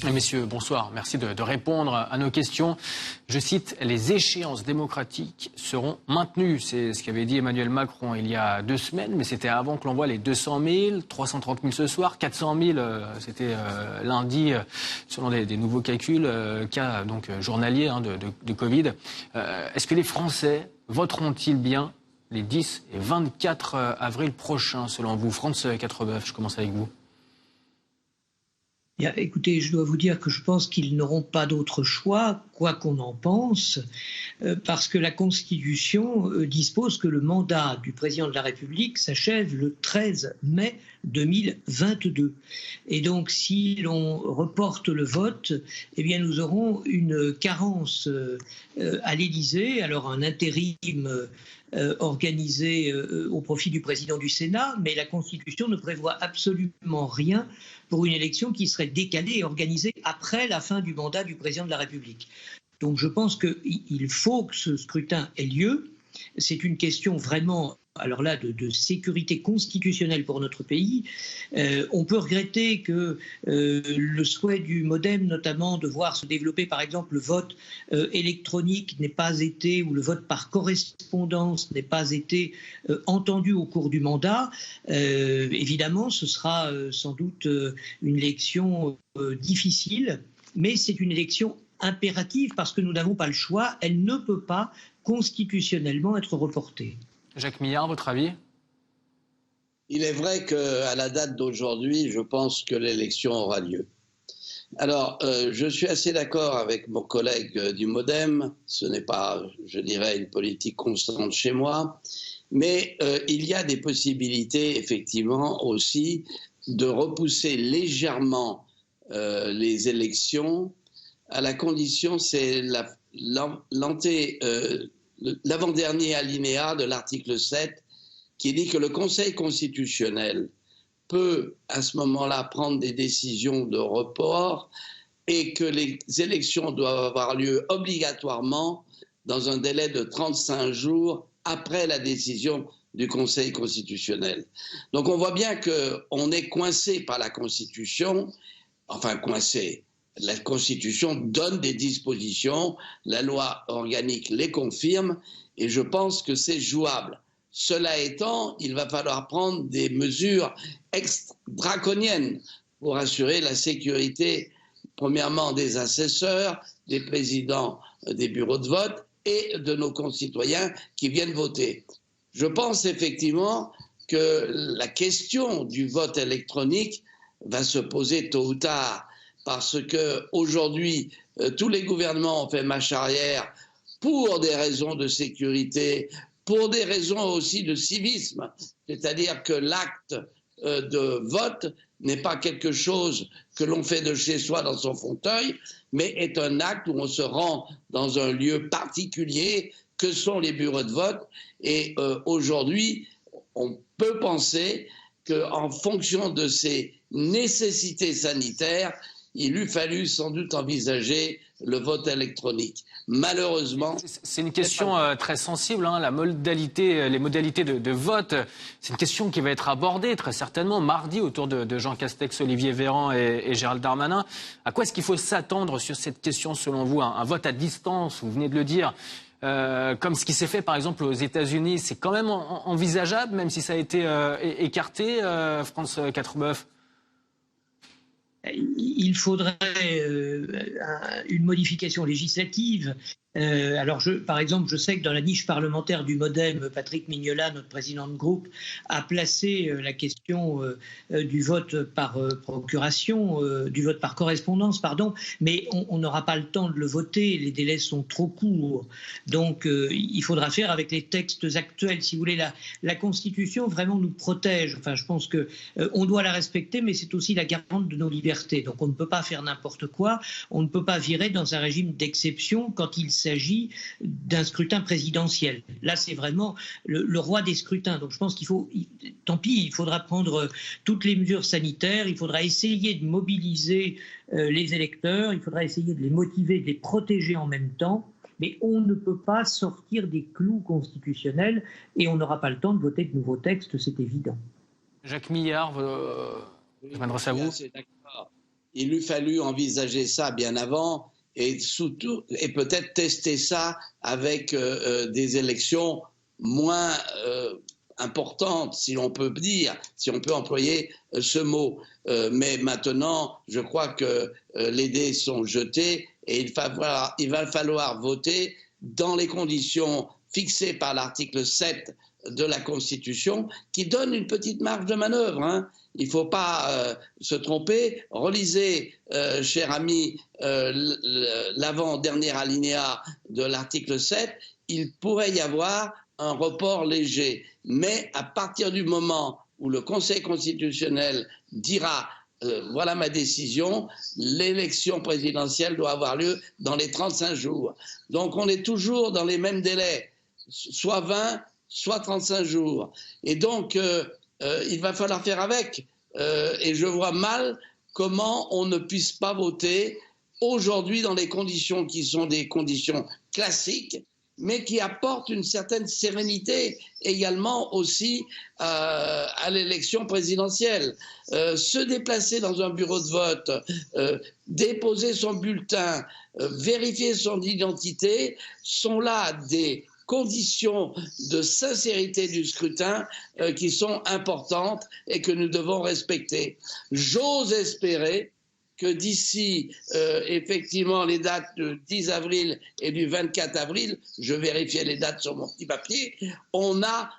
Messieurs, bonsoir. Merci de répondre à nos questions. Je cite, les échéances démocratiques seront maintenues. C'est ce qu'avait dit Emmanuel Macron il y a 2 semaines, mais c'était avant que l'on voit les 200 000, 330 000 ce soir, 400 000, c'était lundi, selon des nouveaux calculs, cas donc journaliers de Covid. Est-ce que les Français voteront-ils bien les 10 et 24 avril prochains, selon vous? Franz Quatrebeuf, je commence avec vous. Bien, écoutez, je dois vous dire que je pense qu'ils n'auront pas d'autre choix, quoi qu'on en pense, parce que la Constitution dispose que le mandat du président de la République s'achève le 13 mai 2022. Et donc, si l'on reporte le vote, eh bien, nous aurons une carence à l'Élysée, alors un intérim organisé au profit du président du Sénat, mais la Constitution ne prévoit absolument rien pour une élection qui serait décalée et organisée après la fin du mandat du président de la République. Donc je pense qu'il faut que ce scrutin ait lieu. C'est une question vraiment, alors là, de sécurité constitutionnelle pour notre pays. On peut regretter que le souhait du MoDem, notamment de voir se développer par exemple le vote électronique n'ait pas été, ou le vote par correspondance n'ait pas été entendu au cours du mandat. Évidemment, ce sera sans doute une élection difficile, mais c'est une élection impérative parce que nous n'avons pas le choix. Elle ne peut pas constitutionnellement être reportée. Jacques Millard, votre avis? Il est vrai qu'à la date d'aujourd'hui, je pense que l'élection aura lieu. Alors, je suis assez d'accord avec mon collègue du MoDem. Ce n'est pas, je dirais, une politique constante chez moi. Mais il y a des possibilités, effectivement, aussi, de repousser légèrement les élections, à la condition, c'est l'avant-dernier alinéa de l'article 7 qui dit que le Conseil constitutionnel peut à ce moment-là prendre des décisions de report et que les élections doivent avoir lieu obligatoirement dans un délai de 35 jours après la décision du Conseil constitutionnel. Donc on voit bien qu'on est coincé par la Constitution, enfin coincé. La Constitution donne des dispositions, la loi organique les confirme et je pense que c'est jouable. Cela étant, il va falloir prendre des mesures draconiennes pour assurer la sécurité, premièrement des assesseurs, des présidents des bureaux de vote et de nos concitoyens qui viennent voter. Je pense effectivement que la question du vote électronique va se poser tôt ou tard. Parce qu'aujourd'hui, tous les gouvernements ont fait marche arrière pour des raisons de sécurité, pour des raisons aussi de civisme. C'est-à-dire que l'acte de vote n'est pas quelque chose que l'on fait de chez soi dans son fauteuil, mais est un acte où on se rend dans un lieu particulier que sont les bureaux de vote. Et aujourd'hui, on peut penser qu'en fonction de ces nécessités sanitaires, il eût fallu sans doute envisager le vote électronique. Malheureusement... C'est une question très sensible, hein, les modalités de vote. C'est une question qui va être abordée très certainement mardi autour de Jean Castex, Olivier Véran et Gérald Darmanin. À quoi est-ce qu'il faut s'attendre sur cette question selon vous? Un vote à distance, vous venez de le dire, comme ce qui s'est fait par exemple aux États-Unis, c'est quand même envisageable, même si ça a été écarté, Franz Quatrebeuf? Il faudrait une modification législative. Alors, par exemple, je sais que dans la niche parlementaire du MoDem, Patrick Mignola, notre président de groupe, a placé la question du vote par procuration, du vote par correspondance, pardon, mais on n'aura pas le temps de le voter, les délais sont trop courts. Donc, il faudra faire avec les textes actuels. Si vous voulez, la Constitution vraiment nous protège. Enfin, je pense qu'on doit la respecter, mais c'est aussi la garante de nos libertés. Donc, on ne peut pas faire n'importe quoi. On ne peut pas virer dans un régime d'exception quand il s'agit d'un scrutin présidentiel. Là, c'est vraiment le roi des scrutins. Donc je pense qu'il faut, tant pis, il faudra prendre toutes les mesures sanitaires, il faudra essayer de mobiliser les électeurs, il faudra essayer de les motiver, de les protéger en même temps. Mais on ne peut pas sortir des clous constitutionnels et on n'aura pas le temps de voter de nouveaux textes, c'est évident. Jacques Millard, je m'adresse à vous. il eût fallu envisager ça bien avant et peut-être tester ça avec des élections moins importante, si l'on peut dire, si on peut employer ce mot. Mais maintenant, je crois que les dés sont jetés et il va falloir voter dans les conditions fixées par l'article 7 de la Constitution, qui donne une petite marge de manœuvre. Hein. Il ne faut pas se tromper. Relisez, cher ami, l'avant-dernier alinéa de l'article 7. Il pourrait y avoir un report léger. Mais à partir du moment où le Conseil constitutionnel dira voilà ma décision, l'élection présidentielle doit avoir lieu dans les 35 jours. Donc on est toujours dans les mêmes délais, soit 20, soit 35 jours. Et donc il va falloir faire avec. Et je vois mal comment on ne puisse pas voter aujourd'hui dans les conditions qui sont des conditions classiques, mais qui apporte une certaine sérénité également aussi à l'élection présidentielle. Se déplacer dans un bureau de vote, déposer son bulletin, vérifier son identité, sont là des conditions de sincérité du scrutin qui sont importantes et que nous devons respecter. J'ose espérer que d'ici, effectivement, les dates du 10 avril et du 24 avril, je vérifiais les dates sur mon petit papier, on a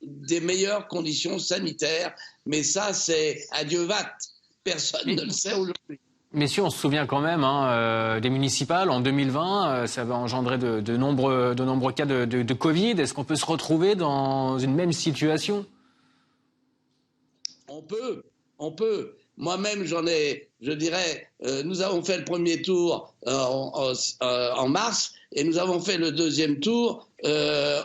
des meilleures conditions sanitaires. Mais ça, c'est adieu vat. Personne ne le sait aujourd'hui. Messieurs, on se souvient quand même des municipales en 2020, ça va engendrer de nombreux cas de Covid. Est-ce qu'on peut se retrouver dans une même situation ? On peut. Moi-même, nous avons fait le premier tour en mars et nous avons fait le deuxième tour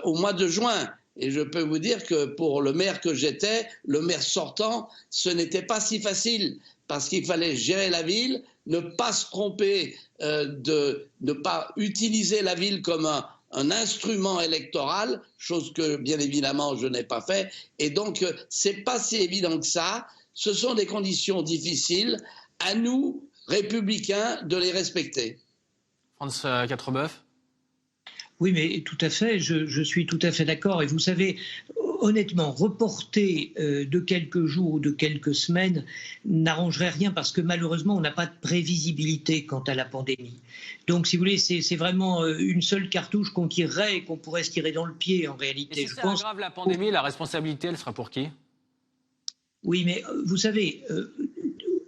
au mois de juin. Et je peux vous dire que pour le maire que j'étais, le maire sortant, ce n'était pas si facile parce qu'il fallait gérer la ville, ne pas se tromper, ne pas utiliser la ville comme un instrument électoral, chose que bien évidemment je n'ai pas fait. Et donc, c'est pas si évident que ça. Ce sont des conditions difficiles, à nous, républicains, de les respecter. Franz Quatrebeuf ? Oui, mais tout à fait, je suis tout à fait d'accord. Et vous savez, honnêtement, reporter de quelques jours ou de quelques semaines n'arrangerait rien parce que malheureusement, on n'a pas de prévisibilité quant à la pandémie. Donc, si vous voulez, c'est vraiment une seule cartouche qu'on tirerait et qu'on pourrait se tirer dans le pied en réalité. Et si ça aggrave la pandémie, la responsabilité, elle sera pour qui ? Oui, mais vous savez,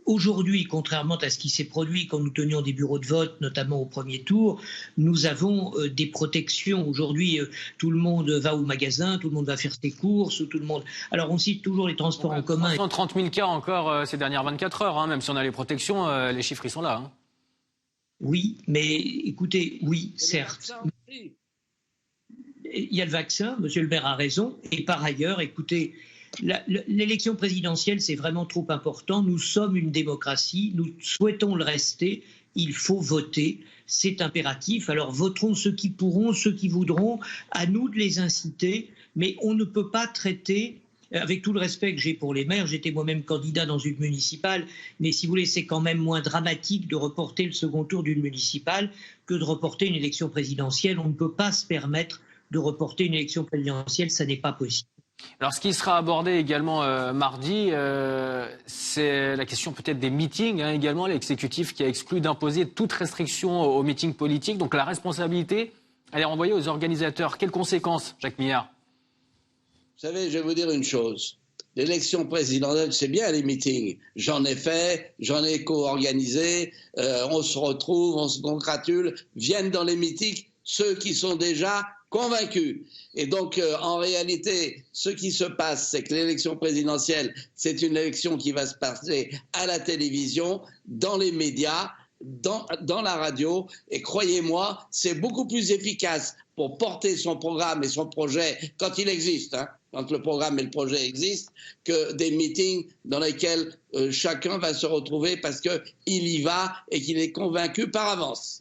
aujourd'hui, contrairement à ce qui s'est produit quand nous tenions des bureaux de vote, notamment au premier tour, nous avons des protections. Aujourd'hui, tout le monde va au magasin, tout le monde va faire ses courses, tout le monde... Alors, on cite toujours les transports en commun. 330 000 cas encore ces dernières 24 heures, hein, même si on a les protections, les chiffres, ils sont là. Hein. Oui, mais écoutez, oui, certes. Il y a le vaccin, M. Le Maire a raison, et par ailleurs, écoutez... L'élection présidentielle, c'est vraiment trop important. Nous sommes une démocratie, nous souhaitons le rester. Il faut voter, c'est impératif. Alors voteront ceux qui pourront, ceux qui voudront. À nous de les inciter, mais on ne peut pas traiter, avec tout le respect que j'ai pour les maires, j'étais moi-même candidat dans une municipale, mais si vous voulez, c'est quand même moins dramatique de reporter le second tour d'une municipale que de reporter une élection présidentielle. On ne peut pas se permettre de reporter une élection présidentielle, ça n'est pas possible. Alors, ce qui sera abordé également mardi, c'est la question peut-être des meetings, hein, également, l'exécutif qui a exclu d'imposer toute restriction aux meetings politiques. Donc, la responsabilité, elle est renvoyée aux organisateurs. Quelles conséquences, Jacques Millard ? Vous savez, je vais vous dire une chose. L'élection présidentielle, c'est bien les meetings. J'en ai fait, j'en ai co-organisé, on se retrouve, on se congratule, viennent dans les meetings ceux qui sont déjà convaincus. Et donc, en réalité, ce qui se passe, c'est que l'élection présidentielle, c'est une élection qui va se passer à la télévision, dans les médias, dans la radio. Et croyez-moi, c'est beaucoup plus efficace pour porter son programme et son projet quand il existe, hein, quand le programme et le projet existent, que des meetings dans lesquels chacun va se retrouver parce qu'il y va et qu'il est convaincu par avance.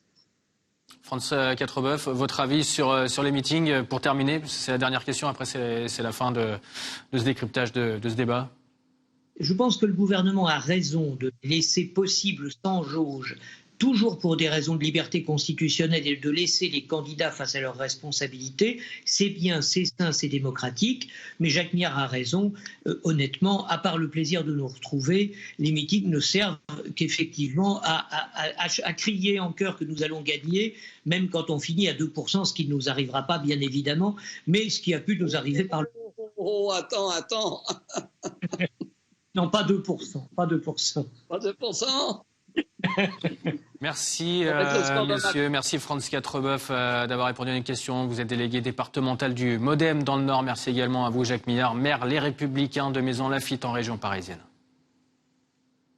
Franz Quatrebeuf, votre avis sur les meetings pour terminer, c'est la dernière question, après c'est la fin de ce décryptage de ce débat. Je pense que le gouvernement a raison de laisser possible sans jauge, toujours pour des raisons de liberté constitutionnelle, et de laisser les candidats face à leurs responsabilités. C'est bien, c'est sain, c'est démocratique. Mais Jacques Miard a raison. Honnêtement, à part le plaisir de nous retrouver, les meetings ne servent qu'effectivement à crier en chœur que nous allons gagner, même quand on finit à 2%, ce qui ne nous arrivera pas, bien évidemment, mais ce qui a pu nous arriver par le... Oh, attends. Non, pas 2%, pas 2%. Pas 2%. Merci, messieurs. Merci, Franz Quatrebeuf, d'avoir répondu à une question. Vous êtes délégué départemental du MoDem dans le Nord. Merci également à vous, Jacques Miard, maire Les Républicains de Maisons-Laffitte en région parisienne.